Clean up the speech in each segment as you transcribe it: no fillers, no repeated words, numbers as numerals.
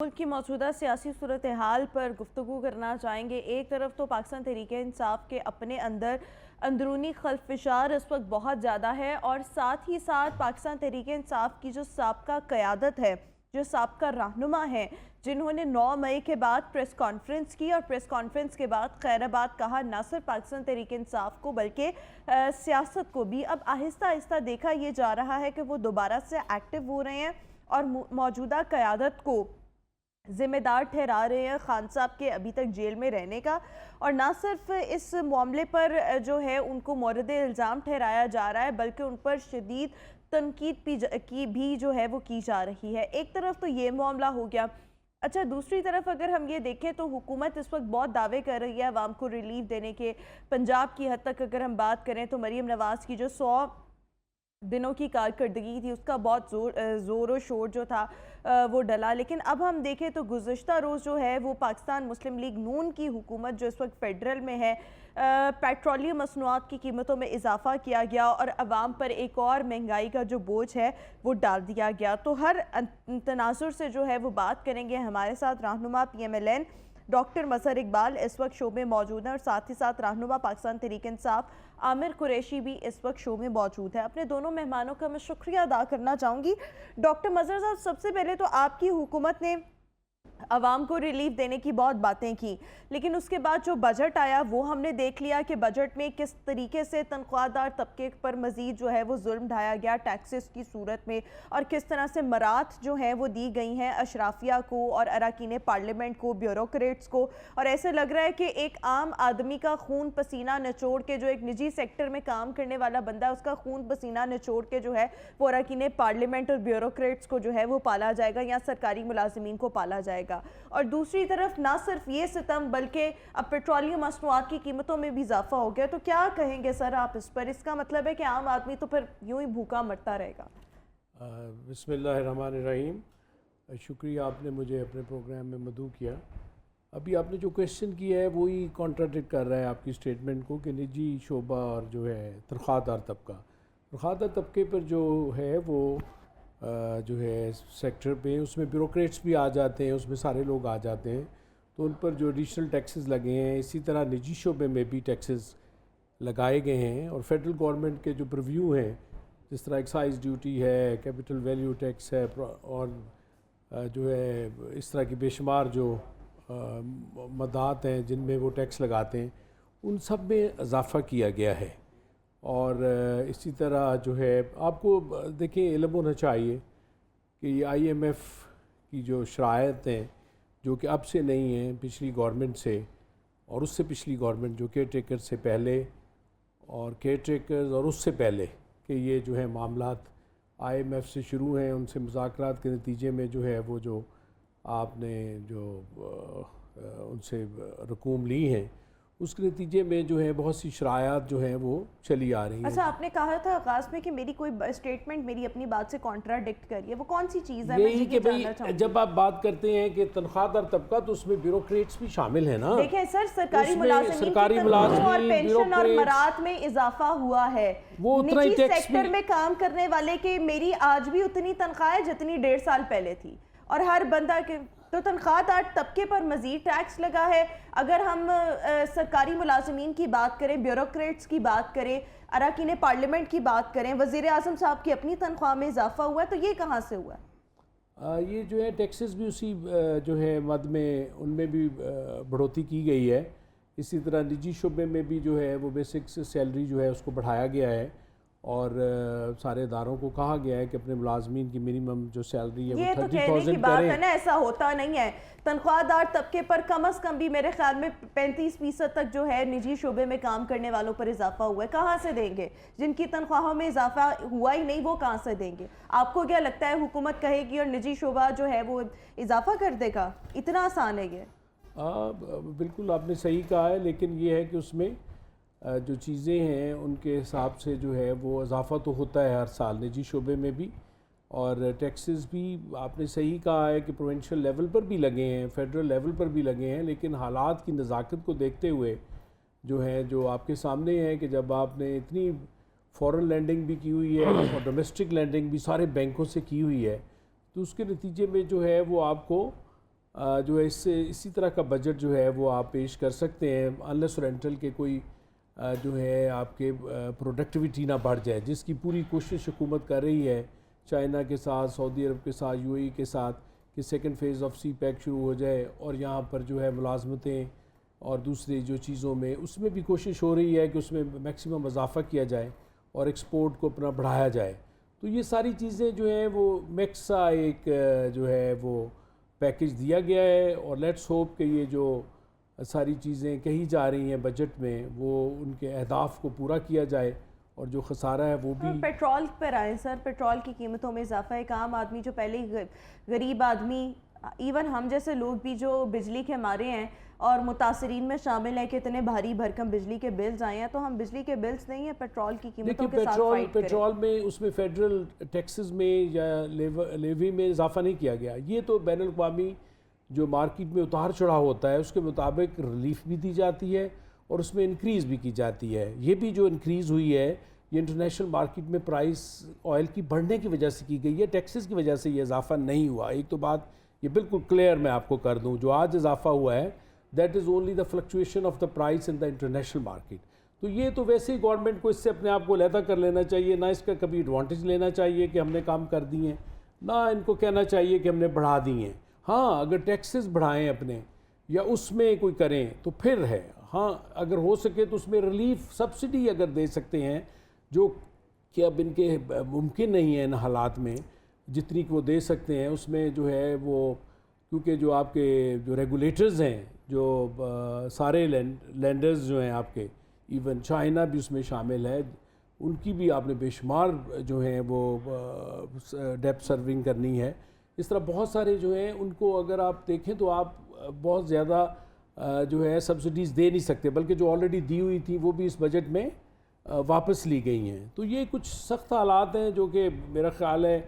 मुल्क की मौजूदा सियासी सूरत हाल पर गुफ्तगू करना चाहेंगे। एक तरफ तो पाकिस्तान तहरीक इंसाफ के अपने अंदर अंदरूनी खल्फिशार इस वक्त बहुत ज़्यादा है और साथ ही साथ पाकिस्तान तहरीक इंसाफ की जो साबका क़यादत है, जो साबका रहनुमा है, जिन्होंने 9 मई के बाद प्रेस कॉन्फ्रेंस की और प्रेस कॉन्फ्रेंस के बाद खैराबाद कहा, न सिर्फ पाकिस्तान तहरीक इंसाफ को बल्कि सियासत को भी अब आहिस्ता आहिस्ता देखा ये जा रहा है कि वो दोबारा से एक्टिव हो रहे हैं और मौजूदा क़यादत को जिम्मेदार ठहरा रहे हैं खान साहब के अभी तक जेल में रहने का। और ना सिर्फ इस मामले पर जो है उनको मोरद इल्ज़ाम ठहराया जा रहा है बल्कि उन पर शदीद तनकीद की भी जो है वो की जा रही है। एक तरफ तो ये मामला हो गया। अच्छा, दूसरी तरफ अगर हम ये देखें तो हुकूमत इस वक्त बहुत दावे कर रही है अवाम को रिलीफ देने के। पंजाब की हद तक अगर हम बात करें तो मरीम नवाज़ की जो 100 दिनों की कारकर्दगी थी उसका बहुत ज़ोर और शोर जो था वो डला। लेकिन अब हम देखें तो गुज़श्ता रोज़ जो है वो पाकिस्तान मुस्लिम लीग नून की हुकूमत जो इस वक्त फेडरल में है, पेट्रोलियम मसनूआत की कीमतों में इजाफा किया गया और अवाम पर एक और महंगाई का जो बोझ है वो डाल दिया गया। तो हर तनाजुर से जो है वो बात करेंगे। हमारे साथ रहनुमा PMLN डॉक्टर मजहर इकबाल इस वक्त शो में मौजूद हैं और साथ ही साथ रहनुमा पाकिस्तान तहरीक इंसाफ आमिर कुरैशी भी इस वक्त शो में मौजूद है। अपने दोनों मेहमानों का मैं शुक्रिया अदा करना चाहूँगी। डॉक्टर मजहर साहब, सबसे पहले तो आपकी हुकूमत ने अवाम को रिलीफ देने की बहुत बातें की, लेकिन उसके बाद जो बजट आया वो हमने देख लिया कि बजट में किस तरीके से तनख्वाहदार तबके पर मज़ीद जो है वो जुल्म ढाया गया टैक्सेस की सूरत में, और किस तरह से मरात जो हैं वो दी गई हैं अशराफिया को और अरकान पार्लियामेंट को, ब्यूरोक्रेट्स को। और ऐसे लग रहा है कि एक आम आदमी का खून पसीना निचोड़ के, जो एक निजी सेक्टर में काम करने वाला बंदा है उसका खून पसीना निचोड़ के जो है वो अरकान पार्लियामेंट और ब्यूरोक्रेट्स को जो है वो पाला जाएगा या सरकारी मुलाजिमीन को पाला जाएगा। और दूसरी तरफ ना सिर्फ ये सितम बल्कि अब पेट्रोलियम मसनूआत की कीमतों में भी इजाफा हो गया। तो क्या कहेंगे सर आप इस पर? इसका मतलब है कि आम आदमी तो फिर यूं ही भूखा मरता रहेगा। बिस्मिल्लाहिर्रहमानिर्रहीम। शुक्रिया, आपने मुझे अपने प्रोग्राम में मदऊ किया। अभी आपने जो क्वेश्चन किया है वही कॉन्ट्राडिक्ट कर रहा है आपकी स्टेटमेंट को कि निजी शोबा और जो है तनख्वाहदार तबके पर जो है वो जो है सेक्टर पे उसमें ब्यूरोक्रेट्स भी आ जाते हैं, उसमें सारे लोग आ जाते हैं, तो उन पर जो एडिशनल टैक्सेस लगे हैं, इसी तरह निजी शोबे में भी टैक्सेस लगाए गए हैं। और फेडरल गवर्नमेंट के जो प्रीव्यू हैं, जिस तरह एक्साइज ड्यूटी है, कैपिटल वैल्यू टैक्स है और जो है इस तरह की बेशुमार जो मदात हैं जिनमें वो टैक्स लगाते हैं, उन सब में इजाफ़ा किया गया है। और इसी तरह जो है आपको देखिए इल्म होना चाहिए कि ये IMF की जो शराइत हैं जो कि अब से नहीं हैं, पिछली गवर्नमेंट से और उससे पिछली गवर्नमेंट जो केयर टेकर से पहले और केयर टेकर्स और उससे पहले कि ये जो है मामलात IMF से शुरू हैं, उनसे मुज़ाकरात के नतीजे में जो है वो जो आपने जो उनसे रकूम ली हैं उसके नतीजे में जो है बहुत सी शरायात जो हैं वो चली आ रही हैं। अच्छा, आपने कहा था आगाज़ में कि मेरी कोई स्टेटमेंट मेरी अपनी बात से कॉन्ट्राडिक्ट करिए, वो कौन सी चीज़ है? यही कि भाई जब आप बात करते हैं कि तनख्वाहदार तबका तो उसमें ब्यूरोक्रेट्स भी शामिल है ना। देखें सर, सरकारी मुलाजिमीन और पेंशन और मरात में इजाफा हुआ है, वो उतना ही टैक्स सेक्टर में काम करने वाले के मेरी आज भी उतनी तनख्वाह है जितनी 1.5 साल पहले थी, और हर बंदा के तो तनख्वाहदार तबके पर मजीद टैक्स लगा है। अगर हम सरकारी मुलाजिमीन की बात करें, ब्यूरोक्रेट्स की बात करें, अरकान पार्लियामेंट की बात करें, वज़ीर आज़म साहब की अपनी तनख्वाह में इजाफा हुआ है, तो ये कहाँ से हुआ? ये जो है टैक्सेस भी उसी जो है मद में उनमें भी बढ़ोतरी की गई है। इसी तरह निजी शुबे में भी जो है वो बेसिक सैलरी जो है उसको बढ़ाया गया है और सारे इदारों को कहा गया है कि अपने मुलाजमीन की मिनिमम जो सैलरी है वो 30,000 की बात है ना, ऐसा होता नहीं है। तनख्वाहदार तबके पर कम अज़ कम भी मेरे ख्याल में 35% तक जो है निजी शोबे में काम करने वालों पर इजाफा हुआ है। कहाँ से देंगे? जिनकी तनख्वाहों में इजाफा हुआ ही नहीं वो कहाँ से देंगे? आपको क्या लगता है हुकूमत कहेगी और निजी शोबा जो है वो इजाफा कर देगा? इतना आसान है ये? बिल्कुल आपने सही कहा है, लेकिन ये है कि उसमें जो चीज़ें हैं उनके हिसाब से जो है वो इजाफ़ा तो होता है हर साल निजी शोबे में भी, और टैक्सेस भी आपने सही कहा है कि प्रोविंशियल लेवल पर भी लगे हैं, फेडरल लेवल पर भी लगे हैं, लेकिन हालात की नज़ाकत को देखते हुए जो है जो आपके सामने है कि जब आपने इतनी फॉरेन लैंडिंग भी की हुई है और डोमेस्टिक लैंडिंग भी सारे बैंकों से की हुई है, तो उसके नतीजे में जो है वो आपको जो है इससे इसी तरह का बजट जो है वो आप पेश कर सकते हैं, अनलेस रेंटल के कोई जो है आपके प्रोडक्टिविटी ना बढ़ जाए, जिसकी पूरी कोशिश हुकूमत कर रही है चाइना के साथ, सऊदी अरब के साथ, यूएई के साथ, कि second phase of CPEC शुरू हो जाए और यहाँ पर जो है मुलाजमतें और दूसरी जो चीज़ों में उसमें भी कोशिश हो रही है कि उसमें मैक्सिमम इजाफा किया जाए और एक्सपोर्ट को अपना बढ़ाया जाए। तो ये सारी चीज़ें जो हैं वो मिक्स सा एक जो है वो पैकेज दिया गया है, और लेट्स होप कि ये जो सारी चीज़ें कही जा रही हैं बजट में वो उनके अहदाफ को पूरा किया जाए, और जो खसारा है वो भी। पेट्रोल पर आए सर, पेट्रोल की कीमतों में इजाफा, एक आम आदमी जो पहले ही गरीब आदमी, इवन हम जैसे लोग भी जो बिजली के हमारे हैं और मुतासरीन में शामिल हैं कि इतने भारी भरकम बिजली के बिल्स आए हैं, तो हम बिजली के बिल्स नहीं है पेट्रोल की कीमतों के साथ फाइट करें। पेट्रोल में उसमें फेडरल टैक्सेस में या लेवी में इजाफा नहीं किया गया। ये तो बैन अल-अक़वामी जो मार्केट में उतार चढ़ाव होता है उसके मुताबिक रिलीफ भी दी जाती है और उसमें इंक्रीज़ भी की जाती है। ये भी जो इंक्रीज़ हुई है ये इंटरनेशनल मार्केट में प्राइस ऑयल की बढ़ने की वजह से की गई है, टैक्सेस की वजह से ये इजाफा नहीं हुआ। एक तो बात ये बिल्कुल क्लियर मैं आपको कर दूं, जो आज इजाफा हुआ है that is only the fluctuation of the price in the international market. तो ये तो वैसे ही गवर्नमेंट को इससे अपने आप को लहदा कर लेना चाहिए, ना इसका कभी एडवांटेज लेना चाहिए कि हमने काम कर दिए हैं, ना इनको कहना चाहिए कि हमने बढ़ा दिए हैं। हाँ, अगर टैक्सेस बढ़ाएं अपने या उसमें कोई करें तो फिर है, हाँ अगर हो सके तो उसमें रिलीफ सब्सिडी अगर दे सकते हैं, जो कि अब इनके मुमकिन नहीं है इन हालात में, जितनी को दे सकते हैं उसमें जो है वो, क्योंकि जो आपके जो रेगुलेटर्स हैं, जो सारे लैंडर्स जो हैं आपके, इवन चाइना भी उसमें शामिल है, उनकी भी आपने बेशुमार जो हैं वो डेप्थ सर्विंग करनी है। इस तरह बहुत सारे जो हैं उनको अगर आप देखें तो आप बहुत ज़्यादा जो है सब्सिडीज़ दे नहीं सकते, बल्कि जो ऑलरेडी दी हुई थी वो भी इस बजट में वापस ली गई हैं। तो ये कुछ सख्त हालात हैं जो कि मेरा ख़्याल है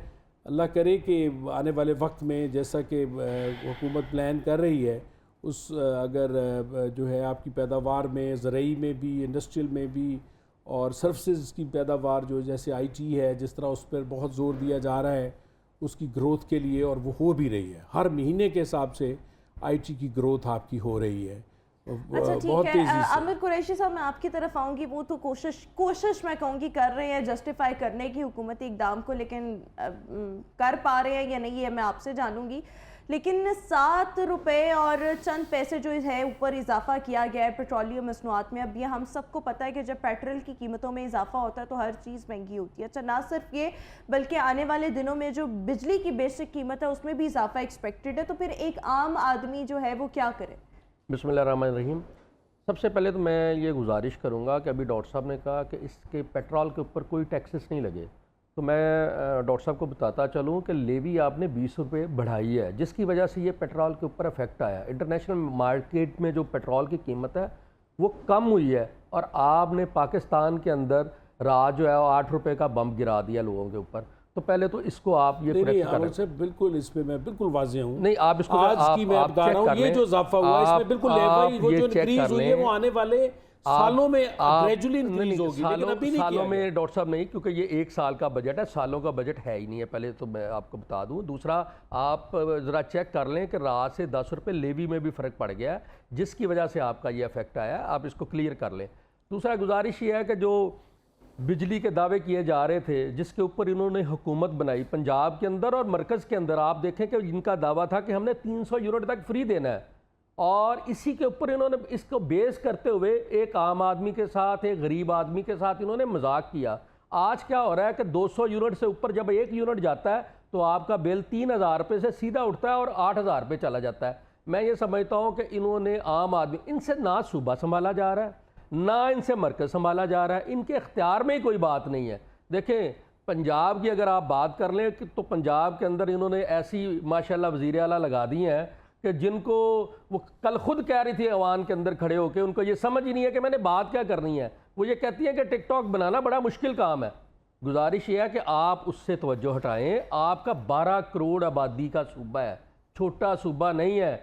अल्लाह करे कि आने वाले वक्त में जैसा कि हुकूमत प्लान कर रही है उस अगर जो है आपकी पैदावार में, ज़रई में भी, इंडस्ट्रियल में भी, और सर्विसेज की पैदावार जो जैसे आईटी है, जिस तरह उस पर बहुत ज़ोर दिया जा रहा है उसकी ग्रोथ के लिए, और वो हो भी रही है, हर महीने के हिसाब से आईटी की ग्रोथ आपकी हो रही है। अच्छा ठीक है, आमिर कुरैशी साहब मैं आपकी तरफ आऊँगी। वो तो कोशिश मैं कहूँगी कर रहे हैं जस्टिफाई करने की हुकूमती इकदाम को, लेकिन कर पा रहे हैं या नहीं ये मैं आपसे जानूँगी। लेकिन 7 रुपये और चंद पैसे जो है ऊपर इजाफा किया गया है पेट्रोलियम मसनूआत में। अब ये हम सबको पता है कि जब पेट्रोल की कीमतों में इजाफा होता है तो हर चीज़ महंगी होती है। अच्छा, ना सिर्फ ये बल्कि आने वाले दिनों में जो बिजली की बेसिक कीमत है उसमें भी इजाफा एक्सपेक्टेड है, तो फिर एक आम आदमी जो है वो क्या करे? बिस्मिल्लाहिर्रहमानिर्रहीम। सबसे पहले तो मैं ये गुजारिश करूँगा कि अभी डॉक्टर साहब ने कहा कि इसके पेट्रोल के ऊपर कोई टैक्सेस नहीं लगे, तो मैं डॉक्टर साहब को बताता चलूँ कि लेवी आपने 20 रुपये बढ़ाई है, जिसकी वजह से ये पेट्रोल के ऊपर इफेक्ट आया। इंटरनेशनल मार्केट में जो पेट्रोल की कीमत है वो कम हुई है, और आपने पाकिस्तान के अंदर रात जो है 8 रुपये का बम गिरा दिया लोगों के ऊपर। तो पहले तो इसको आप ये बिल्कुल इस पे मैं बिल्कुल वाज़ेह हूँ। नहीं, आप इसको आज की मैं बता रहा हूँ, ये जो इजाफा हुआ इसमें बिल्कुल वो जो इंक्रीज हुई है वो आने वाले सालों में ग्रेजुअली इंक्रीज होगी, लेकिन अभी नहीं सालों में डॉक्टर साहब नहीं, क्योंकि ये 1 साल का बजट है, सालों का बजट है ही नहीं है, पहले तो मैं आपको बता दूं। दूसरा, आप ज़रा चेक कर लें कि रात से 10 रुपये लेवी में भी फ़र्क पड़ गया है, जिसकी वजह से आपका ये इफेक्ट आया है, आप इसको क्लियर कर लें। दूसरा गुजारिश ये है कि जो बिजली के दावे किए जा रहे थे, जिसके ऊपर इन्होंने हुकूमत बनाई पंजाब के अंदर और मरकज़ के अंदर, आप देखें कि इनका दावा था कि हमने 300 यूनिट तक फ्री देना है, और इसी के ऊपर इन्होंने इसको बेस करते हुए एक आम आदमी के साथ, एक गरीब आदमी के साथ इन्होंने मजाक किया। आज क्या हो रहा है कि 200 यूनिट से ऊपर जब 1 यूनिट जाता है तो आपका बिल 3000 रुपये से सीधा उठता है और 8000 रुपये चला जाता है। मैं ये समझता हूँ कि इन्होंने आम आदमी, इनसे ना सूबा संभाला जा रहा है, ना इनसे मरकज़ संभाला जा रहा है, इनके इख्तियार में ही कोई बात नहीं है। देखें, पंजाब की अगर आप बात कर लें तो पंजाब के अंदर इन्होंने ऐसी माशाल्लाह वज़ीर आला लगा दी हैं कि जिनको वो कल खुद कह रही थी अवान के अंदर खड़े होकर, उनको ये समझ ही नहीं है कि मैंने बात क्या करनी है। वो ये कहती है कि टिकटॉक बनाना बड़ा मुश्किल काम है। गुजारिश ये है कि आप उससे तवज्जो हटाएं। आपका 12 करोड़ आबादी का सूबा है, छोटा सूबा नहीं है।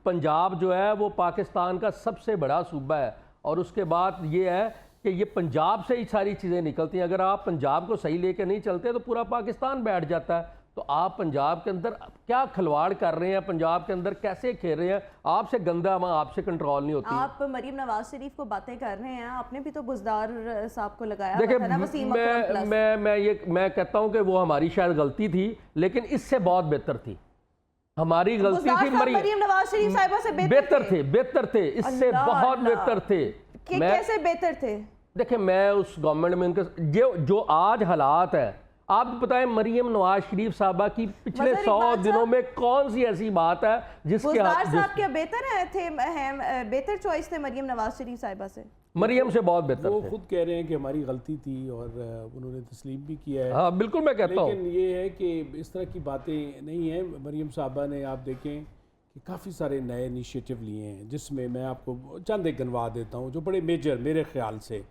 पंजाब जो है वो पाकिस्तान का सबसे बड़ा सूबा है, और उसके बाद ये है कि ये पंजाब से ही सारी चीज़ें निकलती हैं। अगर आप पंजाब को सही लेके नहीं चलते तो पूरा पाकिस्तान बैठ जाता है। तो आप पंजाब के अंदर क्या खिलवाड़ कर रहे हैं, पंजाब के अंदर कैसे खेल रहे हैं? आपसे गंदा वहाँ आपसे कंट्रोल नहीं होती। आप मरीम नवाज शरीफ को बातें कर रहे हैं, आपने भी तो बुज़दार साहब को लगाया देखिए, था ना वसीम अकरम प्लस। मैं कहता हूँ कि वो हमारी शायद गलती थी, लेकिन इससे बहुत बेहतर थी। हमारी गलती थी, मरीम नवाज शरीफ साहिबा से बेहतर थे, इससे बहुत बेहतर थे। कैसे बेहतर थे? देखिए, मैं उस गवर्नमेंट में उनके जो आज हालात है, आप बताएं मरीम नवाज शरीफ साहबा की पिछले 100 दिनों में कौन सी ऐसी बात है जिसके साहब क्या बेहतर थे, बेहतर चॉइस थे मरीम नवाज शरीफ साहिबा से? मरियम से बहुत बेहतर वो थे। खुद कह रहे हैं कि हमारी गलती थी और उन्होंने तस्लीम भी किया है। हाँ बिल्कुल, मैं कहता हूँ। लेकिन ये है कि इस तरह की बातें नहीं हैं। मरियम साहबा ने, आप देखें कि काफ़ी सारे नए इनिशिएटिव लिए हैं, जिसमें मैं आपको चंद एक गिनवा देता हूँ जो बड़े मेजर मेरे ख्याल से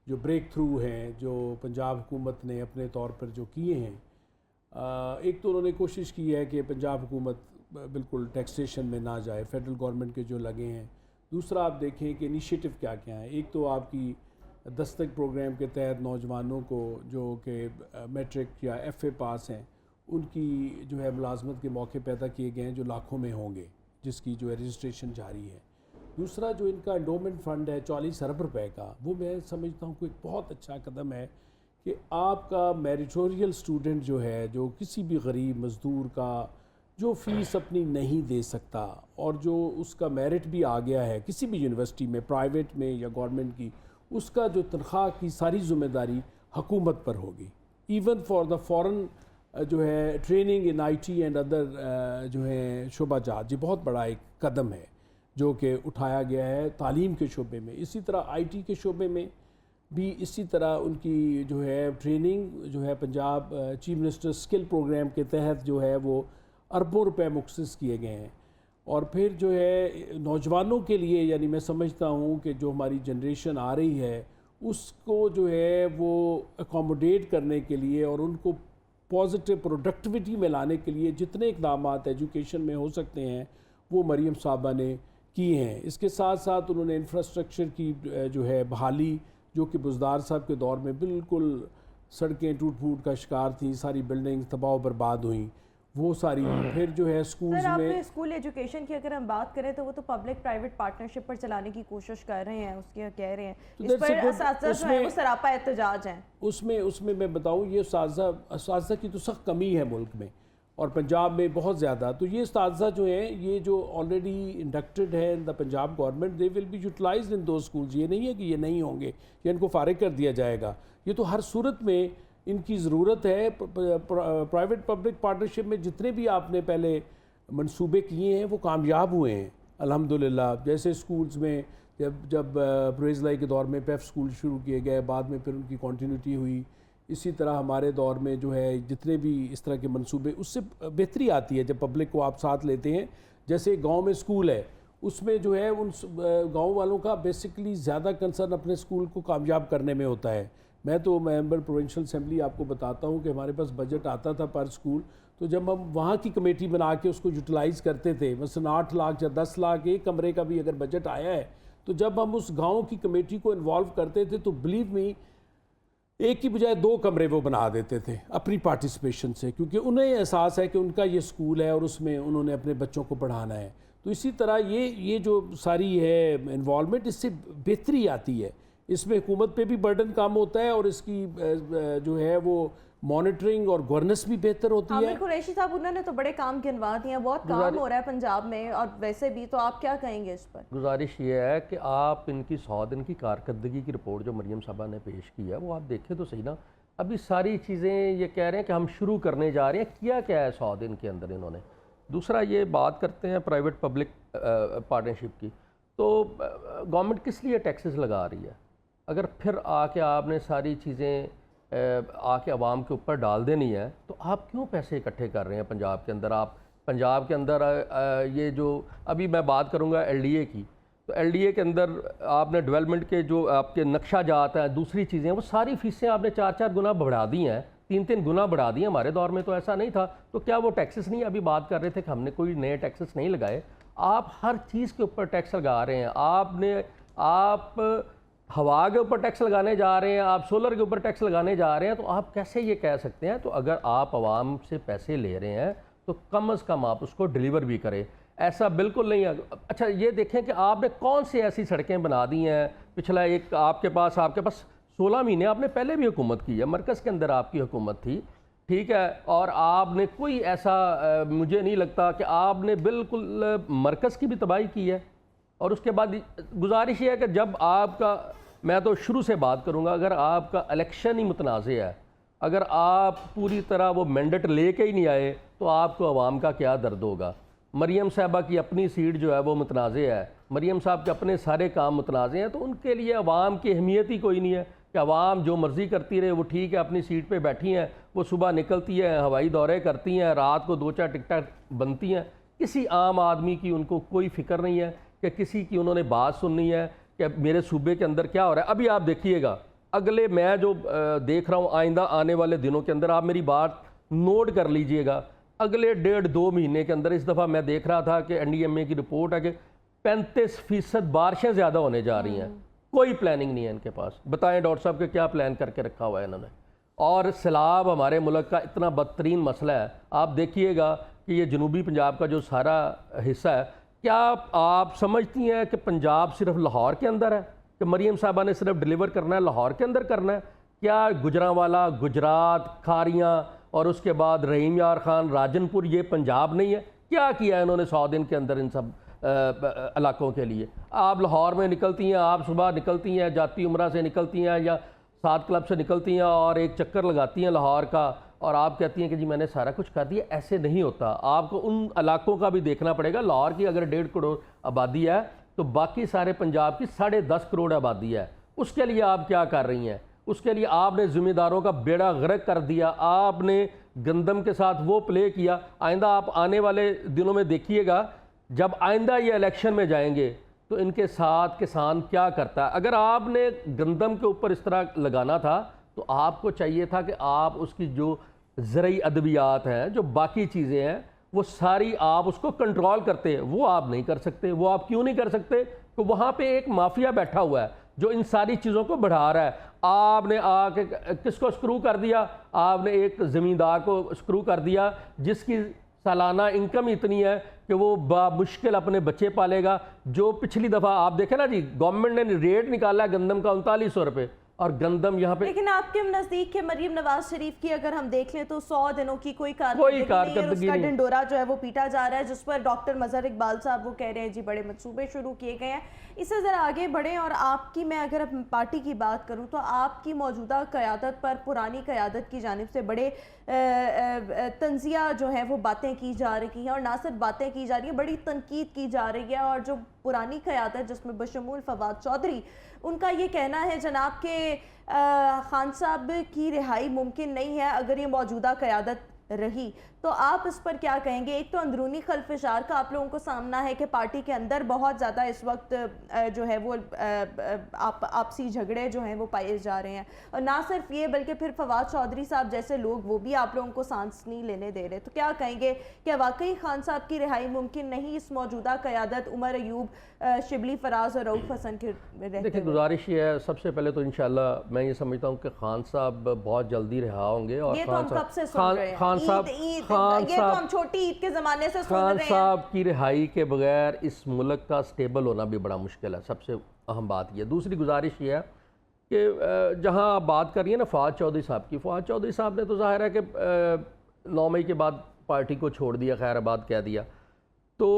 जो ब्रेक थ्रू हैं, जो पंजाब हुकूमत ने अपने तौर पर जो किए हैं। एक तो उन्होंने कोशिश की है कि पंजाब हुकूमत बिल्कुल टैक्सेशन में ना जाए, फेडरल गवर्नमेंट के जो लगे हैं। दूसरा, आप देखें कि इनिशिएटिव क्या क्या है। एक तो आपकी दस्तक प्रोग्राम के तहत नौजवानों को जो कि मैट्रिक या FA पास हैं, उनकी जो है मुलाजमत के मौके पैदा किए गए हैं, जो लाखों में होंगे, जिसकी जो है रजिस्ट्रेशन जारी है। दूसरा, जो इनका एंडोमेंट फ़ंड है 40 अरब रुपए का, वो मैं समझता हूँ कि एक बहुत अच्छा कदम है कि आपका मेरिटोरियल स्टूडेंट जो है, जो किसी भी गरीब मज़दूर का जो फ़ीस अपनी नहीं दे सकता और जो उसका मेरिट भी आ गया है किसी भी यूनिवर्सिटी में, प्राइवेट में या गवर्नमेंट की, उसका जो तनख्वाह की सारी ज़िम्मेदारी हुकूमत पर होगी। इवन फॉर द फॉरेन जो है training in IT and other जो है शोबाजात, ये बहुत बड़ा एक कदम है जो कि उठाया गया है तालीम के शोबे में। इसी तरह IT के शोबे में भी इसी तरह उनकी जो है ट्रेनिंग जो है Punjab chief minister skill programme के तहत जो है वो अरबों रुपए मुख्तस किए गए हैं। और फिर जो है नौजवानों के लिए, यानी मैं समझता हूँ कि जो हमारी जनरेशन आ रही है उसको जो है वो अकोमोडेट करने के लिए और उनको पॉजिटिव प्रोडक्टिविटी में लाने के लिए जितने इक़दाम एजुकेशन में हो सकते हैं वो मरियम साहबा ने किए हैं। इसके साथ साथ उन्होंने इंफ्रास्ट्रक्चर की जो है बहाली, जो कि बुज़दार साहब के दौर में बिल्कुल सड़कें टूट फूट का शिकार थी, सारी बिल्डिंग तबाह बर्बाद हुई, वो सारी। फिर जो है स्कूल्स में स्कूल एजुकेशन की अगर हम बात करें तो वो तो पब्लिक प्राइवेट पार्टनरशिप पर चलाने की कोशिश कर रहे हैं, उसके कह रहे हैं इस पर असातिज़ा जो है वो सरापा एहतजाज हैं। उसमें मैं बताऊं, ये असातिज़ा की तो सख्त कमी है मुल्क में और पंजाब में बहुत ज़्यादा। तो ये असातिज़ा जो हैं, ये जो ऑलरेडी इंडक्टेड है in the Punjab government, they will be utilised in दो स्कूल्स। ये नहीं है कि ये नहीं होंगे या इनको फारिग कर दिया जाएगा। ये तो हर सूरत में इनकी ज़रूरत है। प्राइवेट पब्लिक पार्टनरशिप में जितने भी आपने पहले मंसूबे किए हैं वो कामयाब हुए हैं अल्हम्दुलिल्लाह। जैसे स्कूल्स में जब परवेज़ लाई के दौर में PEF स्कूल शुरू किए गए, बाद में फिर उनकी कंटिन्यूटी हुई। इसी तरह हमारे दौर में जो है जितने भी इस तरह के मंसूबे, उससे बेहतरी आती है जब पब्लिक को आप साथ लेते हैं। जैसे गांव में स्कूल है, उसमें जो है उन गांव वालों का बेसिकली ज़्यादा कंसर्न अपने स्कूल को कामयाब करने में होता है। मैं तो मेंबर प्रोविंशियल असेंबली आपको बताता हूँ कि हमारे पास बजट आता था पर स्कूल, तो जब हम वहाँ की कमेटी बना के उसको यूटिलाइज़ करते थे, मसलन 8 लाख या 10 लाख एक कमरे का भी अगर बजट आया है, तो जब हम उस गाँव की कमेटी को इन्वॉल्व करते थे तो बिलीव मी एक की बजाय 2 कमरे वो बना देते थे अपनी पार्टिसिपेशन से, क्योंकि उन्हें एहसास है कि उनका ये स्कूल है और उसमें उन्होंने अपने बच्चों को पढ़ाना है। तो इसी तरह ये जो सारी है इन्वॉल्वमेंट, इससे बेहतरी आती है। इसमें हुकूमत पे भी बर्डन कम होता है और इसकी जो है वो मॉनिटरिंग और गवर्नेंस भी बेहतर होती है। कुरैशी साहब, उन्होंने तो बड़े काम गिनवा दिए हैं, बहुत काम हो रहा है पंजाब में और वैसे भी, तो आप क्या कहेंगे इस पर? गुजारिश ये है कि आप इनकी 100 दिन की कारकर्दगी की रिपोर्ट जो मरियम साहबा ने पेश की है वो आप देखें तो सही ना। अभी सारी चीज़ें ये कह रहे हैं कि हम शुरू करने जा रहे हैं, किया क्या है 100 दिन के अंदर इन्होंने। दूसरा, ये बात करते हैं प्राइवेट पब्लिक पार्टनरशिप की, तो गवर्नमेंट किस लिए टैक्सेस लगा रही है? अगर फिर आके आपने सारी चीज़ें आके आवाम के ऊपर डाल देनी है तो आप क्यों पैसे इकट्ठे कर रहे हैं पंजाब के अंदर? आप पंजाब के अंदर ये जो अभी मैं बात करूँगा LDA की, तो LDA के अंदर आपने डेवलपमेंट के जो आपके नक्शा जात हैं, दूसरी चीज़ें, वो सारी फीसें आपने 4-4 गुना बढ़ा दी हैं, 3-3 गुना बढ़ा दी हैं। हमारे दौर में तो ऐसा नहीं था। तो क्या वो टैक्सेस नहीं, अभी बात कर रहे थे कि हमने कोई नए टैक्सेस नहीं लगाए, आप हर चीज़ के ऊपर टैक्स लगा रहे हैं। आप हवा के ऊपर टैक्स लगाने जा रहे हैं, आप सोलर के ऊपर टैक्स लगाने जा रहे हैं, तो आप कैसे ये कह सकते हैं? तो अगर आप आवाम से पैसे ले रहे हैं तो कम अज़ कम आप उसको डिलीवर भी करें। ऐसा बिल्कुल नहीं है। अच्छा ये देखें कि आपने कौन सी ऐसी सड़कें बना दी हैं पिछला एक आपके पास 16 महीने आपने पहले भी हुकूमत की है, मरकज़ के अंदर आपकी हुकूमत थी, ठीक है, और आपने कोई ऐसा मुझे नहीं लगता कि आपने बिल्कुल मरकज़ की भी तबाही की है। और उसके बाद गुजारिश ये है कि जब आपका, मैं तो शुरू से बात करूंगा, अगर आपका इलेक्शन ही मुतनाज़ है, अगर आप पूरी तरह वो मैंडेट लेके ही नहीं आए तो आपको आवाम का क्या दर्द होगा। मरियम साहबा की अपनी सीट जो है वो मुतनाज़ है, मरियम साहब के अपने सारे काम मुतनाज़ हैं, तो उनके लिए आवाम की अहमियत ही कोई नहीं है कि आवाम जो मर्ज़ी करती रहे, वो ठीक है, अपनी सीट पे बैठी हैं, वो सुबह निकलती हैं, हवाई दौरे करती हैं, रात को 2-4 टिकटें बनती हैं। किसी आम आदमी की उनको कोई फ़िक्र नहीं है कि किसी की उन्होंने बात सुननी है कि मेरे सूबे के अंदर क्या हो रहा है। अभी आप देखिएगा, अगले मैं जो देख रहा हूँ आइंदा आने वाले दिनों के अंदर, आप मेरी बात नोट कर लीजिएगा, अगले 1.5-2 महीने के अंदर, इस दफ़ा मैं देख रहा था कि NDMA की रिपोर्ट है कि 35% बारिशें ज़्यादा होने जा रही हैं। कोई प्लानिंग नहीं है इनके पास। बताएं डॉक्टर साहब के क्या प्लान करके रखा हुआ है इन्होंने। और सैलाब हमारे मुल्क का इतना बदतरीन मसला है। आप देखिएगा कि ये जनूबी पंजाब का जो सारा हिस्सा है, क्या आप समझती हैं कि पंजाब सिर्फ लाहौर के अंदर है, कि मरियम साहबा ने सिर्फ डिलीवर करना है लाहौर के अंदर करना है? क्या गुजरांवाला, गुजरात, खारियाँ और उसके बाद रहीम यार खान, राजनपुर, ये पंजाब नहीं है? क्या किया इन्होंने 100 दिन के अंदर इन सब इलाकों के लिए? आप लाहौर में निकलती हैं, आप सुबह निकलती हैं, जाती उम्रा से निकलती हैं या 7 क्लब से निकलती हैं और एक चक्कर लगाती हैं लाहौर का, और आप कहती हैं कि जी मैंने सारा कुछ कर दिया। ऐसे नहीं होता। आपको उन इलाकों का भी देखना पड़ेगा। लाहौर की अगर 1.5 करोड़ आबादी है तो बाकी सारे पंजाब की 10.5 करोड़ आबादी है। उसके लिए आप क्या कर रही हैं? उसके लिए आपने ज़िम्मेदारों का बेड़ा गर्क कर दिया, आपने गंदम के साथ वो प्ले किया। आइंदा आप आने वाले दिनों में देखिएगा, जब आइंदा ये इलेक्शन में जाएंगे तो इनके साथ किसान क्या करता है। अगर आपने गंदम के ऊपर इस तरह लगाना था तो आपको चाहिए था कि आप उसकी जो ज़रई अद्वियात हैं, जो बाकी चीज़ें हैं, वो सारी आप उसको कंट्रोल करते हैं। वो आप नहीं कर सकते। वो आप क्यों नहीं कर सकते? तो वहाँ पे एक माफिया बैठा हुआ है जो इन सारी चीज़ों को बढ़ा रहा है। आपने आके किसको स्क्रू कर दिया? आपने एक ज़मींदार को स्क्रू कर दिया जिसकी सालाना इनकम इतनी है कि वो बामुश्किल अपने बच्चे पालेगा। जो पिछली दफ़ा आप देखें ना जी, गवर्नमेंट ने रेट निकाला है गंदम का 3900 रुपये, और गंदम यहाँ पे, लेकिन आपके नजदीक के मरियम नवाज शरीफ की अगर हम देख लें तो 100 दिनों की कोई कारकर्दगी नहीं, ढिंडोरा जो है वो पीटा जा रहा है, जिस पर डॉक्टर मजहर इकबाल साहब वो कह रहे हैं जी बड़े मंसूबे शुरू किए गए हैं। इससे ज़रा आगे बढ़ें और आपकी, मैं अगर पार्टी की बात करूं तो आपकी मौजूदा क़यादत पर पुरानी क़यादत की जानिब से बड़े तंज़िया जो है वो बातें की जा रही हैं, और ना सिर्फ बातें की जा रही हैं, बड़ी तनकीद की जा रही है। और जो पुरानी क़यादत जिसमें बशमूल फवाद चौधरी, उनका ये कहना है जनाब के खान साहब की रिहाई मुमकिन नहीं है अगर ये मौजूदा क़यादत रही। तो आप इस पर क्या कहेंगे? एक तो अंदरूनी खलफिशार का आप लोगों को सामना है कि पार्टी के अंदर बहुत ज़्यादा इस वक्त जो है वो आपसी झगड़े जो हैं वो पाए जा रहे हैं, और ना सिर्फ ये बल्कि फिर फवाद चौधरी साहब जैसे लोग वो भी आप लोगों को सांस नहीं लेने दे रहे। तो क्या कहेंगे, क्या वाकई खान साहब की रिहाई मुमकिन नहीं इस मौजूदा क़यादत उमर अयूब, शिबली फराज और रऊफ हसन के रहते? देखिए गुजारिश ये है, सबसे पहले तो इंशाल्लाह मैं ये समझता हूँ कि खान साहब बहुत जल्दी रिहा होंगे। और खान साहब की रिहाई के बगैर इस मुल्क का स्टेबल होना भी बड़ा मुश्किल है। सबसे अहम बात यह। दूसरी गुजारिश ये है कि जहाँ आप बात कर रही है ना फवाद चौधरी साहब की, फवाद चौधरी साहब ने तो ज़ाहिर है कि 9 मई के बाद पार्टी को छोड़ दिया, खैराबाद कह दिया। तो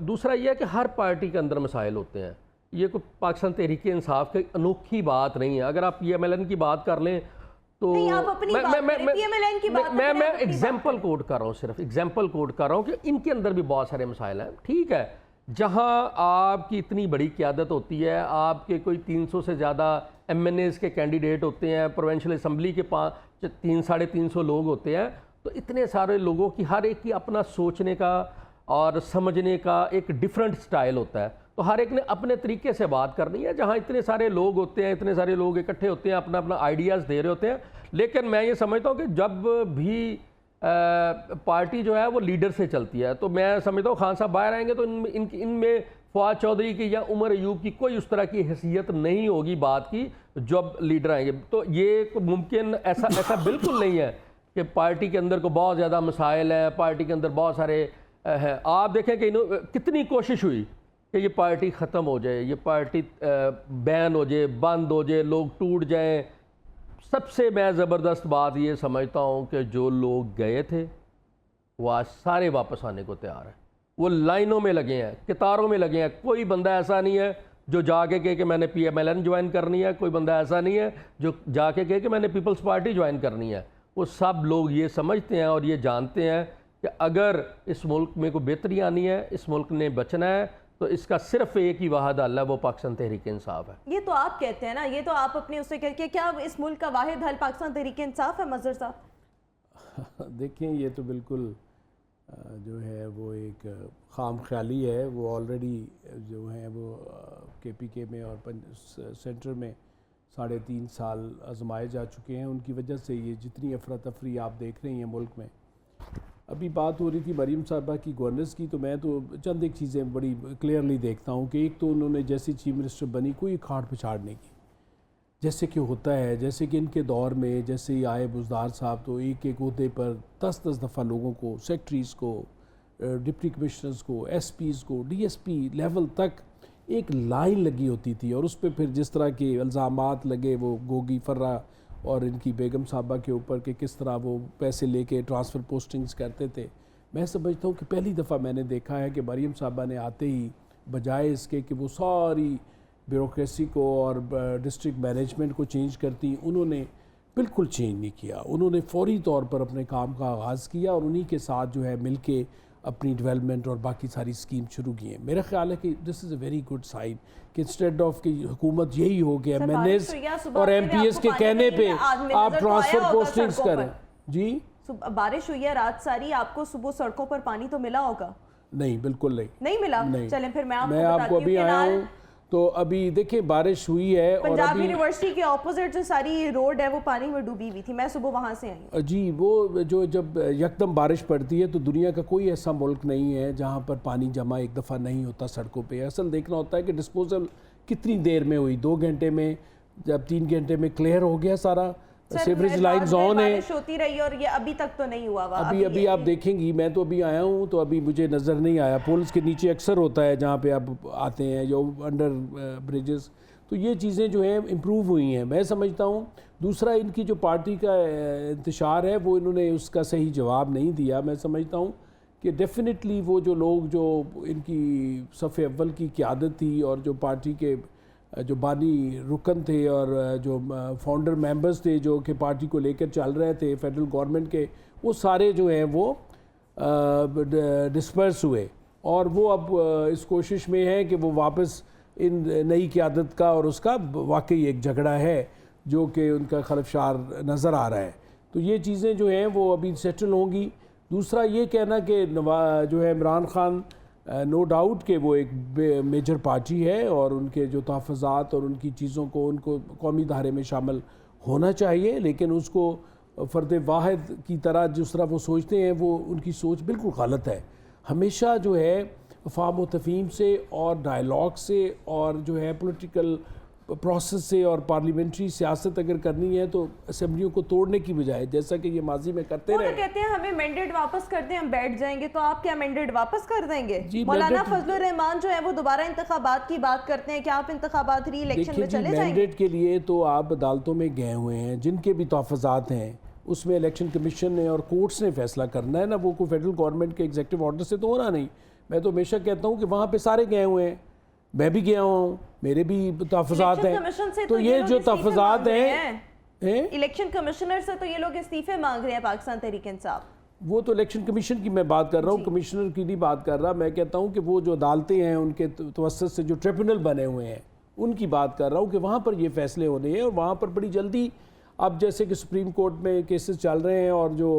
दूसरा यह है कि हर पार्टी के अंदर मसाइल होते हैं। ये कोई पाकिस्तान तहरीक इंसाफ की अनोखी बात नहीं है। अगर आप PMLN की बात कर लें तो मैं एग्जाम्पल कोट कर रहा हूँ, सिर्फ एग्जाम्पल कोट कर रहा हूँ कि इनके अंदर भी बहुत सारे मसाइल हैं। ठीक है, जहाँ आपकी इतनी बड़ी क़यादत होती है, आपके कोई 300 से ज़्यादा MNAs के कैंडिडेट होते हैं, प्रोविंशियल असम्बली के 300-350 लोग होते हैं, तो इतने सारे लोगों की हर एक की अपना सोचने का और समझने का एक डिफरेंट स्टाइल होता है। तो हर एक ने अपने तरीके से बात करनी है। जहाँ इतने सारे लोग होते हैं, इतने सारे लोग इकट्ठे होते हैं, अपना अपना आइडियाज़ दे रहे होते हैं। लेकिन मैं ये समझता हूँ कि जब भी पार्टी जो है वो लीडर से चलती है। तो मैं समझता हूँ खान साहब बाहर आएंगे तो इनमें फवाद चौधरी की या उमर अयूब की कोई उस तरह की हैसियत नहीं होगी बात की जब लीडर आएंगे। तो ये मुमकिन ऐसा बिल्कुल नहीं है कि पार्टी के अंदर को बहुत ज़्यादा मसाइल हैं, पार्टी के अंदर बहुत सारे हैं। आप देखें कि कितनी कोशिश हुई कि ये पार्टी ख़त्म हो जाए, ये पार्टी बैन हो जाए, बंद हो जाए, लोग टूट जाएं। सबसे मैं ज़बरदस्त बात ये समझता हूँ कि जो लोग गए थे वो आज सारे वापस आने को तैयार हैं। वो लाइनों में लगे हैं, कतारों में लगे हैं। कोई बंदा ऐसा नहीं है जो जाके कहे कि मैंने PMLN ज्वाइन करनी है, कोई बंदा ऐसा नहीं है जो जाके कहे कि मैंने पीपल्स पार्टी ज्वाइन करनी है। वो सब लोग ये समझते हैं और ये जानते हैं कि अगर इस मुल्क में कोई बेहतरी आनी है, इस मुल्क ने बचना है, तो इसका सिर्फ एक ही वाहिद हल है, वो पाकिस्तान तहरीक इंसाफ है। ये तो आप कहते हैं ना, ये तो आप अपने उससे कहते हैं, क्या इस मुल्क का वाहिद हल पाकिस्तान तहरीक इंसाफ है मजहर साहब? देखें, ये तो बिल्कुल जो है वो एक खाम ख्याली है। वो ऑलरेडी जो है वो KPK में और सेंटर में 3.5 साल आजमाए जा चुके हैं। उनकी वजह से ये जितनी अफरा तफरी आप देख रही हैं मुल्क में। अभी बात हो रही थी मरीम साहबा की गवर्नेंस की, तो मैं तो चंद एक चीज़ें बड़ी क्लियरली देखता हूँ कि एक तो उन्होंने जैसी चीफ मिनिस्टर बनी कोई खाड़ पिछाड़ नहीं की, जैसे कि होता है। जैसे कि इनके दौर में जैसे ही आए बुज़दार साहब तो एक एक अहदे पर 10-10 दफ़ा लोगों को, सेक्रेटरीज़ को, डिप्टी कमिश्नर्स को, SPs को, DSP लेवल तक एक लाइन लगी होती थी। और उस पर फिर जिस तरह के इल्ज़ामात लगे वो गोगी फर्रा और इनकी बेगम साहबा के ऊपर कि किस तरह वो पैसे लेके ट्रांसफ़र पोस्टिंग्स करते थे, मैं समझता हूँ कि पहली दफ़ा मैंने देखा है कि मरीम साहबा ने आते ही बजाय इसके कि वो सारी ब्यूरोक्रेसी को और डिस्ट्रिक्ट मैनेजमेंट को चेंज करती, उन्होंने बिल्कुल चेंज नहीं किया। उन्होंने फौरी तौर पर अपने काम का आगाज़ किया और उन्हीं के साथ जो है मिल के अपनी डेवलपमेंट और बाकी सारी स्कीम शुरू की हैं। मेरा ख्याल है कि this is a very good sign कि इंस्टेड ऑफ कि हुकूमत यही हो गया MNAs और MPs के कहने पे आप ट्रांसफ़र पोस्टिंग्स करें। जी, बारिश हुई है रात सारी, आपको सुबह सड़कों पर पानी तो मिला होगा? नहीं, बिल्कुल नहीं मिला। चलें फिर मैं आपको अभी आया हूँ तो अभी देखिए बारिश हुई है और पंजाब यूनिवर्सिटी के ऑपोजिट जो सारी रोड है वो पानी में डूबी हुई थी। मैं सुबह वहाँ से आई। जी, वो जो जब यकदम बारिश पड़ती है तो दुनिया का कोई ऐसा मुल्क नहीं है जहाँ पर पानी जमा एक दफ़ा नहीं होता सड़कों पे। असल देखना होता है कि डिस्पोजल कितनी देर में हुई, 2 घंटे में, जब 3 घंटे में क्लियर हो गया सारा, सीवरेज लाइन्स ऑन है। बारिश होती रही और ये अभी तक तो नहीं हुआ। अभी आप देखेंगी, मैं तो अभी आया हूँ तो अभी मुझे नज़र नहीं आया। पुल्स के नीचे अक्सर होता है जहाँ पे आप आते हैं, जो अंडर ब्रिजेस, तो ये चीज़ें जो हैं इम्प्रूव हुई हैं मैं समझता हूँ। दूसरा, इनकी जो पार्टी का इंतशार है वो इन्होंने उसका सही जवाब नहीं दिया। मैं समझता हूँ कि डेफिनेटली वो जो लोग जो इनकी सफ़े अव्वल की क़यादत थी और जो पार्टी के जो बानी रुकन थे और जो फाउंडर मेंबर्स थे जो कि पार्टी को लेकर चल रहे थे फेडरल गवर्नमेंट के, वो सारे जो हैं वो डिस्पर्स हुए और वो अब इस कोशिश में है कि वो वापस इन नई क़यादत का और उसका वाकई एक झगड़ा है जो कि उनका खलफशार नज़र आ रहा है। तो ये चीज़ें जो हैं वो अभी सेटल होंगी। दूसरा ये कहना कि जो है इमरान खान नो डाउट कि वो एक मेजर पार्टी है और उनके जो तहफ़्फ़ुज़ात और उनकी चीज़ों को उनको कौमी धारे में शामिल होना चाहिए, लेकिन उसको फ़र्द वाहिद की तरह जिस तरह वो सोचते हैं वो उनकी सोच बिल्कुल गलत है। हमेशा जो है फ़ाहम व तफ़हीम से और डायलॉग से और जो है पॉलिटिकल प्रोसेस से और पार्लियामेंट्री सियासत अगर करनी है तो असेंबलियों को तोड़ने की बजाय, जैसा कि ये माजी में करते रहे। तो कहते हैं हमें मैंडेट वापस कर दें, हम बैठ जाएंगे, तो आप क्या मैंडेट वापस कर देंगे? मौलाना फजलुर रहमान जो है वो दोबारा इंतखाबात की बात करते हैं कि आप इंतखाबात री इलेक्शन में चले जाएंगे। मैंडेट के लिए तो आप अदालतों में गए हुए हैं, जिनके भी तहफ़्फ़ुज़ात हैं उसमें इलेक्शन कमीशन ने और कोर्ट्स ने फैसला करना है ना, वो कोई फेडरल गवर्नमेंट के एग्जीक्यूटिव ऑर्डर से तो होना नहीं। मैं तो हमेशा कहता हूँ कि वहाँ पे सारे गए हुए हैं, मैं भी गया हूँ, मेरे भी तहफ़्फ़ुज़ात हैं। तो ये जो तहफ़्फ़ुज़ात हैं इलेक्शन कमिश्नर से तो ये लोग इस्तीफे मांग रहे हैं पाकिस्तान तहरीक इंसाफ। वो तो इलेक्शन कमीशन की मैं बात कर रहा हूँ, कमिश्नर की नहीं बात कर रहा। मैं कहता हूँ कि वो जो अदालतें हैं उनके तवस्सुत से जो ट्रिब्यूनल बने हुए हैं उनकी बात कर रहा हूँ कि वहाँ पर ये फ़ैसले होने हैं और वहाँ पर बड़ी जल्दी, अब जैसे कि सुप्रीम कोर्ट में केसेस चल रहे हैं और जो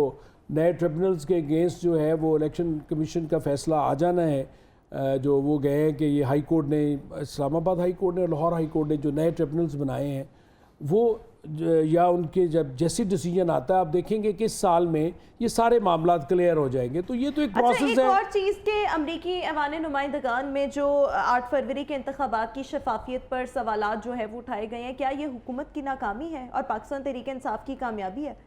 नए ट्रिब्यूनल्स के अगेंस्ट जो है वो इलेक्शन कमीशन का फ़ैसला आ जाना है। जो वो गए हैं कि ये हाई कोर्ट ने, इस्लामाबाद हाई कोर्ट ने और लाहौर हाई कोर्ट ने जो नए ट्रिब्यूनल्स बनाए हैं वो या उनके जब जैसी डिसीजन आता है, आप देखेंगे कि इस साल में ये सारे मामला क्लियर हो जाएंगे। तो ये तो एक अच्छा, प्रोसेस एक है। और चीज़ के अमरीकी ऐवान नुमाइंदगान में जो 8 फरवरी के इंतखाबात की शफाफियत पर सवालात जो है वो उठाए गए हैं, क्या ये हुकूमत की नाकामी है और पाकिस्तान तहरीक इंसाफ की कामयाबी है?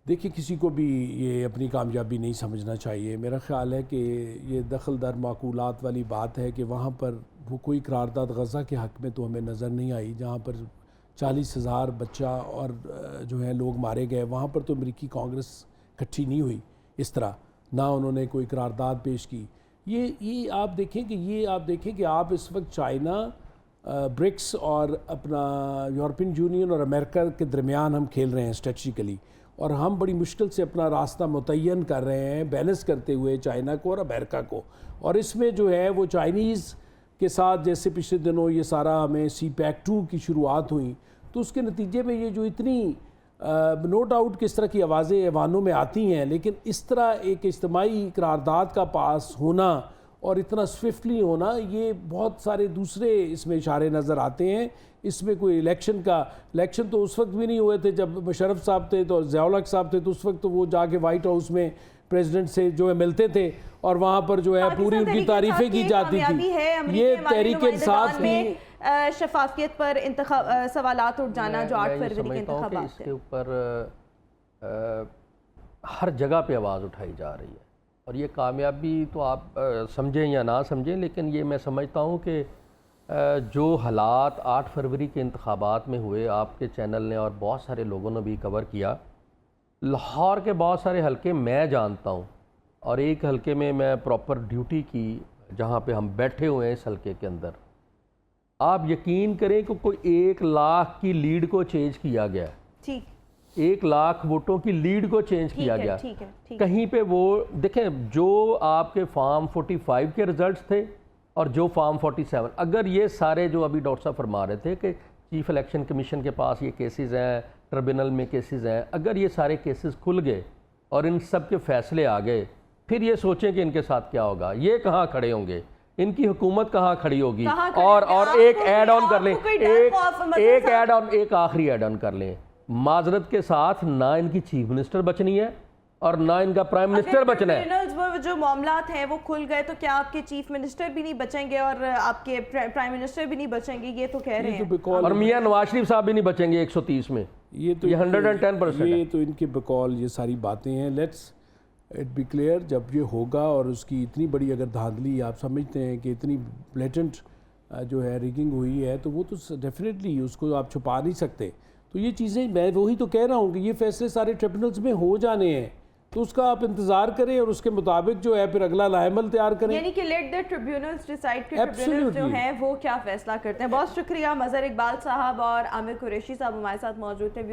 देखिए, किसी को भी ये अपनी कामयाबी नहीं समझना चाहिए। मेरा ख्याल है कि ये दखल दर माकूलात वाली बात है कि वहाँ पर वो कोई करारदाद गज़ा के हक़ में तो हमें नज़र नहीं आई, जहाँ पर 40,000 बच्चा और जो है लोग मारे गए। वहाँ पर तो अमेरिकी कांग्रेस इकट्ठी नहीं हुई इस तरह, ना उन्होंने कोई करारदाद पेश की। ये आप देखें कि आप इस वक्त चाइना, ब्रिक्स और अपना यूरोपियन यूनियन और अमेरिका के दरमियान हम खेल रहे हैं स्ट्रेटजिकली, और हम बड़ी मुश्किल से अपना रास्ता मुतय्यन कर रहे हैं, बैलेंस करते हुए चाइना को और अमेरिका को। और इसमें जो है वो चाइनीज़ के साथ, जैसे पिछले दिनों ये सारा हमें CPEC-2 की शुरुआत हुई, तो उसके नतीजे में ये जो इतनी नो डाउट किस तरह की आवाज़ें ऐवानों में आती हैं, लेकिन इस तरह एक इज्तिमाई करारदाद का पास होना और इतना स्विफ्टली होना, ये बहुत सारे दूसरे इसमें इशारे नज़र आते हैं। इसमें कोई इलेक्शन तो उस वक्त भी नहीं हुए थे जब मुशर्रफ साहब थे, तो ज़ियाउल हक साहब थे, तो उस वक्त तो वो जाके वाइट हाउस में प्रेसिडेंट से जो है मिलते थे और वहाँ पर जो है पूरी उनकी तारीफ़ें की जाती थी। ये तहरीक इंसाफ की शफाफियत पर सवालात उठ जाना जो 8 फरवरी के इंतखाबात थे, इसके ऊपर हर जगह पे आवाज़ उठाई जा रही है। और ये कामयाबी तो आप समझें या ना समझें, लेकिन ये मैं समझता हूँ कि जो हालात 8 फरवरी के इंतखाबात में हुए, आपके चैनल ने और बहुत सारे लोगों ने भी कवर किया। लाहौर के बहुत सारे हलके मैं जानता हूँ, और एक हलके में मैं प्रॉपर ड्यूटी की, जहाँ पे हम बैठे हुए हैं इस हलके के अंदर। आप यकीन करें कि कोई 1 लाख की लीड को चेंज किया गया है। ठीक, 1 लाख वोटों की लीड को चेंज किया गया। ठीक है। कहीं पे वो देखें, जो आपके फार्म 45 के रिजल्ट्स थे और जो फार्म 47, अगर ये सारे जो अभी डॉक्टर साहब फरमा रहे थे कि चीफ इलेक्शन कमीशन के पास ये केसेस हैं, ट्रिब्यूनल में केसेस हैं, अगर ये सारे केसेस खुल गए और इन सब के फैसले आ गए, फिर ये सोचें कि इनके साथ क्या होगा। ये कहाँ खड़े होंगे, इनकी हुकूमत कहाँ खड़ी होगी। और एक ऐड ऑन कर लें, एक ऐड ऑन, एक आखिरी ऐड ऑन कर लें, माजरत के साथ ना इनकी चीफ मिनिस्टर बचनी है और ना इनका प्राइम मिनिस्टर बचना है। जो मामलात हैं वो खुल गए तो क्या आपके चीफ मिनिस्टर भी नहीं बचेंगे और आपके प्राइम मिनिस्टर भी नहीं बचेंगे, ये तो कह रहे हैं। और मियां नवाज शरीफ साहब भी नहीं बचेंगे 130 में। ये 110%। ये तो इनके बकौल ये सारी बातें हैं। लेट्स इट बी क्लियर, जब ये होगा और उसकी इतनी बड़ी अगर धांधली आप समझते हैं कि इतनी ब्लेटेंट जो है रिगिंग हुई है, तो वो तो डेफिनेटली उसको आप छुपा नहीं सकते। तो ये चीज़ें मैं वही तो कह रहा हूँ कि ये फैसले सारे ट्रिब्यूनल्स में हो जाने हैं, तो उसका आप इंतज़ार करें और उसके मुताबिक जो है फिर अगला लाएमल तैयार करें। यानी कि लेट द ट्रिब्यूनल्स डिसाइड कि ट्रिब्यूनल्स जो हैं वो क्या फैसला करते हैं। बहुत शुक्रिया मज़हर इकबाल साहब और आमिर कुरैशी साहब हमारे साथ मौजूद थे।